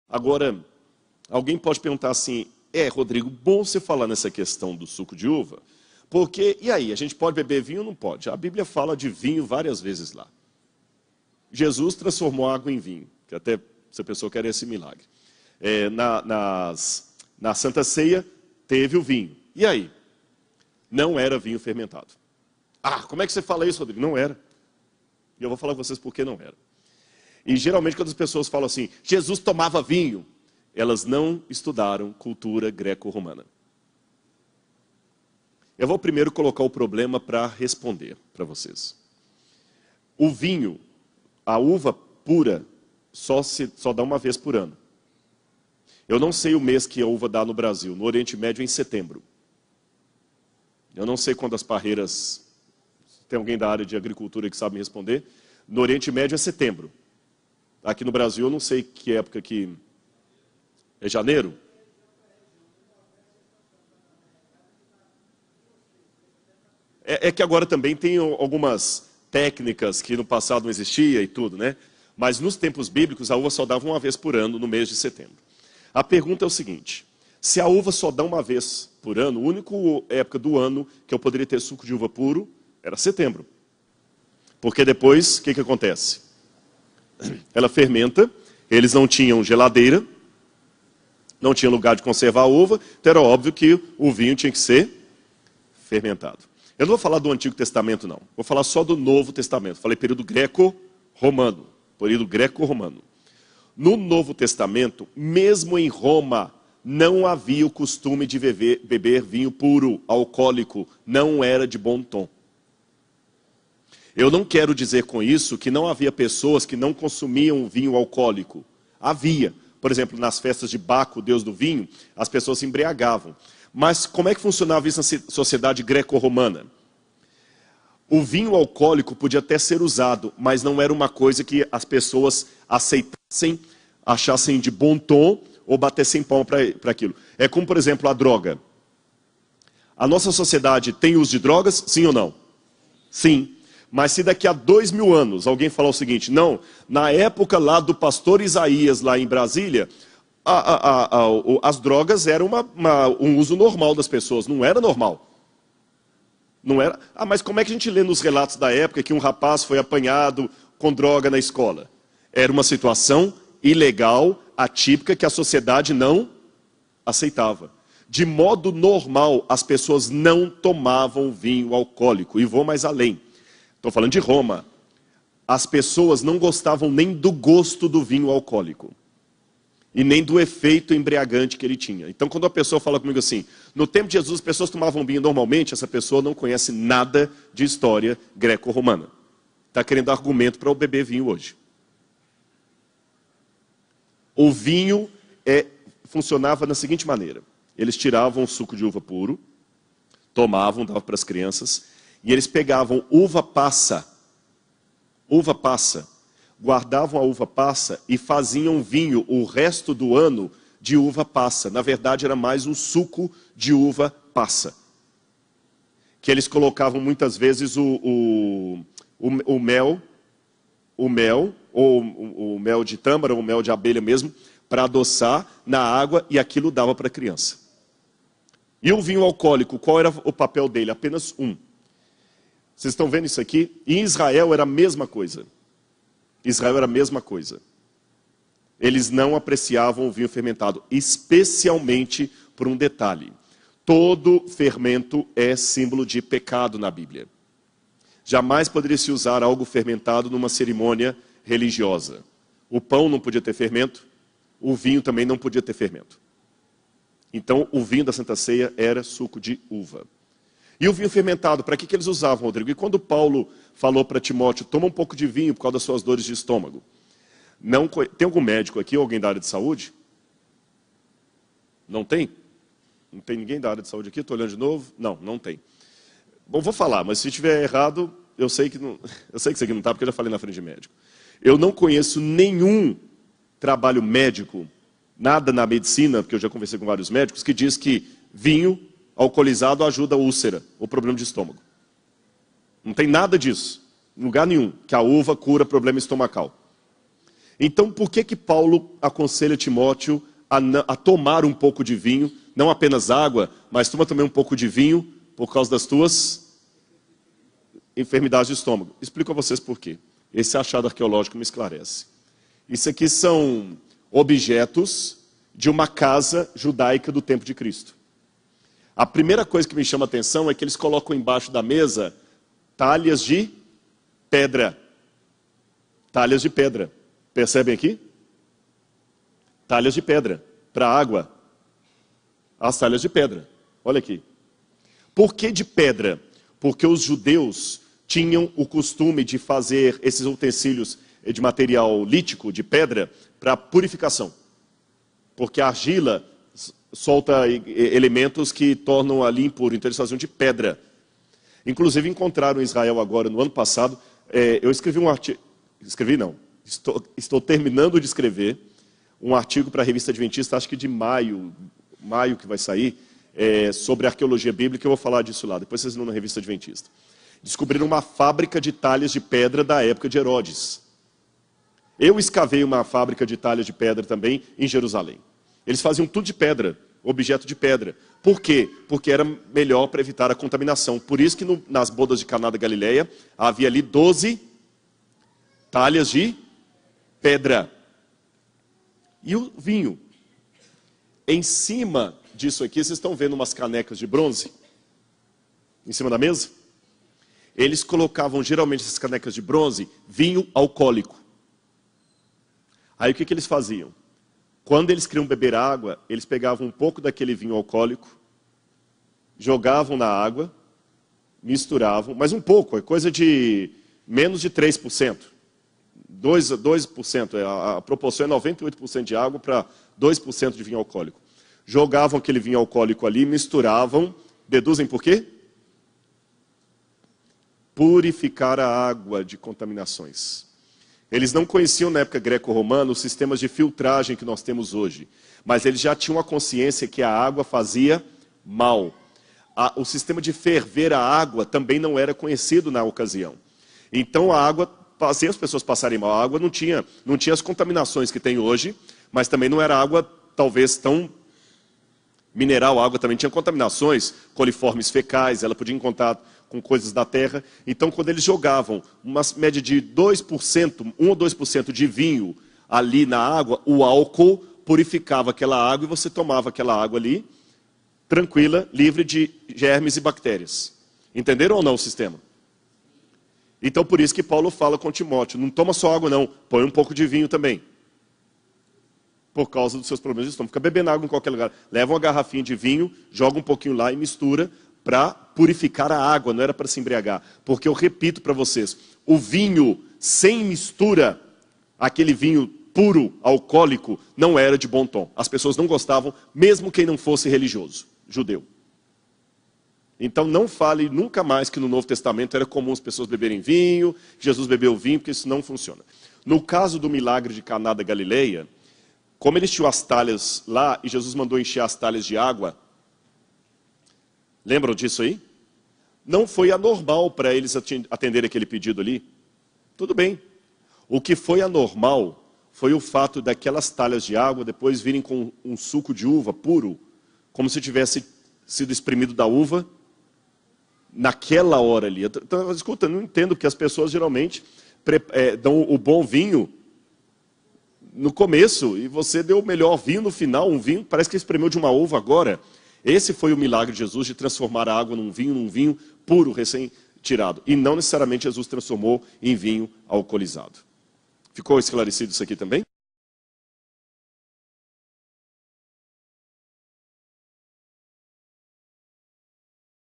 Agora, alguém pode perguntar assim, Rodrigo, bom você falar nessa questão do suco de uva, porque, e aí, a gente pode beber vinho ou não pode? A Bíblia fala de vinho várias vezes lá. Jesus transformou água em vinho, que até essa pessoa quer esse milagre. Na Santa Ceia, teve o vinho. E aí? Não era vinho fermentado. Como é que você fala isso, Rodrigo? Não era. E eu vou falar com vocês por que não era. E geralmente quando as pessoas falam assim, Jesus tomava vinho, elas não estudaram cultura greco-romana. Eu vou primeiro colocar o problema para responder para vocês. O vinho, a uva pura, só dá uma vez por ano. Eu não sei o mês que a uva dá no Brasil, no Oriente Médio é em setembro. Eu não sei quando as parreiras, tem alguém da área de agricultura que sabe me responder, no Oriente Médio é setembro. Aqui no Brasil eu não sei que época que é janeiro. É que agora também tem algumas técnicas que no passado não existia e tudo, né? Mas nos tempos bíblicos a uva só dava uma vez por ano no mês de setembro. A pergunta é o seguinte, se a uva só dá uma vez por ano, a única época do ano que eu poderia ter suco de uva puro era setembro. Porque depois, o que acontece? Ela fermenta, eles não tinham geladeira, não tinha lugar de conservar a uva, então era óbvio que o vinho tinha que ser fermentado. Eu não vou falar do Antigo Testamento, não. Vou falar só do Novo Testamento. Falei período greco-romano. Período greco-romano. No Novo Testamento, mesmo em Roma, não havia o costume de beber vinho puro, alcoólico. Não era de bom tom. Eu não quero dizer com isso que não havia pessoas que não consumiam vinho alcoólico. Havia. Por exemplo, nas festas de Baco, deus do vinho, as pessoas se embriagavam. Mas como é que funcionava isso na sociedade greco-romana? O vinho alcoólico podia até ser usado, mas não era uma coisa que as pessoas aceitassem, achassem de bom tom ou batessem palma para aquilo. É como, por exemplo, a droga. A nossa sociedade tem uso de drogas, sim ou não? Sim. Mas se daqui a 2000 anos alguém falar o seguinte, não, na época lá do pastor Isaías, lá em Brasília, as drogas eram um uso normal das pessoas, não era normal. Não era. Mas como é que a gente lê nos relatos da época que um rapaz foi apanhado com droga na escola? Era uma situação ilegal, atípica, que a sociedade não aceitava. De modo normal, as pessoas não tomavam vinho alcoólico. E vou mais além. Estou falando de Roma. As pessoas não gostavam nem do gosto do vinho alcoólico. E nem do efeito embriagante que ele tinha. Então, quando a pessoa fala comigo assim, no tempo de Jesus as pessoas tomavam vinho normalmente, essa pessoa não conhece nada de história greco-romana. Está querendo argumento para eu beber vinho hoje. O vinho funcionava da seguinte maneira. Eles tiravam o suco de uva puro, tomavam, davam para as crianças, e eles pegavam uva passa, guardavam a uva passa e faziam vinho o resto do ano de uva passa. Na verdade, era mais um suco de uva passa. Que eles colocavam muitas vezes o mel, ou o mel de tâmara, ou o mel de abelha mesmo, para adoçar na água e aquilo dava para a criança. E o vinho alcoólico, qual era o papel dele? Apenas um. Vocês estão vendo isso aqui? Em Israel era a mesma coisa. Israel era a mesma coisa. Eles não apreciavam o vinho fermentado, especialmente por um detalhe. Todo fermento é símbolo de pecado na Bíblia. Jamais poderia se usar algo fermentado numa cerimônia religiosa. O pão não podia ter fermento, o vinho também não podia ter fermento. Então, o vinho da Santa Ceia era suco de uva. E o vinho fermentado, para que eles usavam, Rodrigo? E quando Paulo falou para Timóteo, toma um pouco de vinho por causa das suas dores de estômago. Não, tem algum médico aqui, alguém da área de saúde? Não tem? Não tem ninguém da área de saúde aqui? Estou olhando de novo? Não, não tem. Bom, vou falar, mas se estiver errado, eu sei que isso aqui não está, porque eu já falei na frente de médico. Eu não conheço nenhum trabalho médico, nada na medicina, porque eu já conversei com vários médicos, que diz que vinho alcoolizado ajuda a úlcera, o problema de estômago. Não tem nada disso, em lugar nenhum, que a uva cura problema estomacal. Então, por que Paulo aconselha Timóteo a tomar um pouco de vinho, não apenas água, mas toma também um pouco de vinho por causa das tuas enfermidades de estômago? Explico a vocês por quê. Esse achado arqueológico me esclarece. Isso aqui são objetos de uma casa judaica do tempo de Cristo. A primeira coisa que me chama a atenção é que eles colocam embaixo da mesa talhas de pedra. Talhas de pedra. Percebem aqui? Talhas de pedra. Para água. As talhas de pedra. Olha aqui. Por que de pedra? Porque os judeus tinham o costume de fazer esses utensílios de material lítico, de pedra, para purificação. Porque a argila solta elementos que tornam ali impuro. Então eles faziam de pedra. Inclusive encontraram em Israel agora, no ano passado, eu escrevi um artigo... Escrevi não. Estou terminando de escrever um artigo para a revista Adventista, acho que de maio que vai sair, sobre arqueologia bíblica. Eu vou falar disso lá, depois vocês vão na revista Adventista. Descobriram uma fábrica de talhas de pedra da época de Herodes. Eu escavei uma fábrica de talhas de pedra também em Jerusalém. Eles faziam tudo de pedra, objeto de pedra. Por quê? Porque era melhor para evitar a contaminação. Por isso que nas bodas de Caná da Galileia havia ali 12 talhas de pedra. E o vinho. Em cima disso aqui, vocês estão vendo umas canecas de bronze? Em cima da mesa? Eles colocavam, geralmente, essas canecas de bronze, vinho alcoólico. Aí o que eles faziam? Quando eles queriam beber água, eles pegavam um pouco daquele vinho alcoólico, jogavam na água, misturavam, mas um pouco, é coisa de menos de 3%. 2%, a proporção é 98% de água para 2% de vinho alcoólico. Jogavam aquele vinho alcoólico ali, misturavam, deduzem por quê? Purificar a água de contaminações. Eles não conheciam na época greco-romana os sistemas de filtragem que nós temos hoje, mas eles já tinham a consciência que a água fazia mal. O sistema de ferver a água também não era conhecido na ocasião. Então a água fazia as pessoas passarem mal. A água não tinha as contaminações que tem hoje, mas também não era água talvez tão mineral. A água também tinha contaminações, coliformes fecais, ela podia ir em contato com coisas da terra. Então, quando eles jogavam uma média de 2%, 1 ou 2% de vinho ali na água, o álcool purificava aquela água e você tomava aquela água ali, tranquila, livre de germes e bactérias. Entenderam ou não o sistema? Então, por isso que Paulo fala com Timóteo, não toma só água não, põe um pouco de vinho também. Por causa dos seus problemas de estômago. Fica bebendo água em qualquer lugar. Leva uma garrafinha de vinho, joga um pouquinho lá e mistura para purificar a água, não era para se embriagar. Porque eu repito para vocês, o vinho sem mistura, aquele vinho puro, alcoólico, não era de bom tom. As pessoas não gostavam, mesmo quem não fosse religioso, judeu. Então não fale nunca mais que no Novo Testamento era comum as pessoas beberem vinho, Jesus bebeu vinho, porque isso não funciona. No caso do milagre de Caná da Galileia, como eles tinham as talhas lá e Jesus mandou encher as talhas de água, lembram disso aí? Não foi anormal para eles atenderem aquele pedido ali. Tudo bem. O que foi anormal foi o fato daquelas talhas de água depois virem com um suco de uva puro, como se tivesse sido exprimido da uva naquela hora ali. Então, escuta, eu não entendo, porque as pessoas geralmente dão o bom vinho no começo e você deu o melhor vinho no final, um vinho parece que espremeu de uma uva agora. Esse foi o milagre de Jesus, de transformar a água num vinho puro, recém-tirado. E não necessariamente Jesus transformou em vinho alcoolizado. Ficou esclarecido isso aqui também?